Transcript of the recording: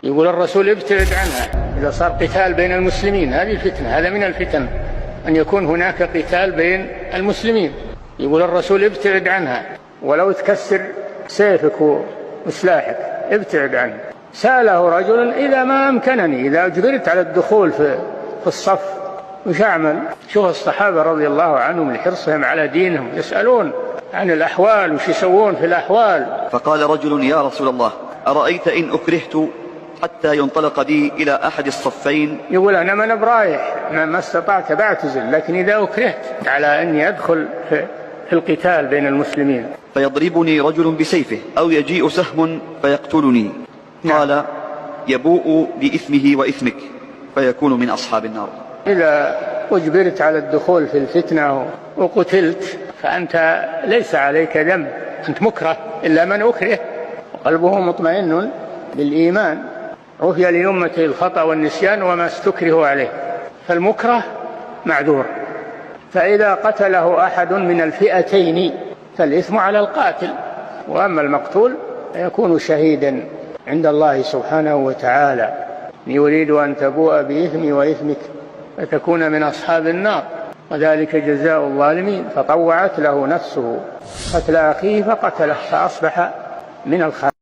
يقول الرسول ابتعد عنها إذا صار قتال بين المسلمين، هذه فتنة، هذا من الفتن أن يكون هناك قتال بين المسلمين. يقول الرسول ابتعد عنها ولو تكسر سيفك وسلاحك ابتعد عنه. سأله رجل إذا ما أمكنني، إذا أجبرت على الدخول في الصف وش أعمل؟ شوف الصحابة رضي الله عنهم لحرصهم على دينهم يسألون عن الأحوال وش يسوون في الأحوال. فقال رجل يا رسول الله أرأيت إن أكرهت حتى ينطلق بي إلى أحد الصفين؟ يقول أنا من برايح ما استطعت بعتزل، لكن إذا أكرهت على أني أدخل في القتال بين المسلمين. فيضربني رجل بسيفه أو يجيء سهم فيقتلني. قال يبوء بإثمه وإثمك فيكون من أصحاب النار. إذا أجبرت على الدخول في الفتنة وقتلت فأنت ليس عليك ذنب، أنت مكره إلا من أكره وقلبه مطمئن بالإيمان. عفي لأمته الخطأ والنسيان وما استكرهوا عليه، فالمكره معذور. فإذا قتله أحد من الفئتين فالإثم على القاتل، وأما المقتول فيكون شهيدا عند الله سبحانه وتعالى. يريد أن تبوء بإثمي وإثمك فتكون من أصحاب النار، وذلك جزاء الظالمين. فطوعت له نفسه قتل أخيه فقتله فأصبح من الخاسرين.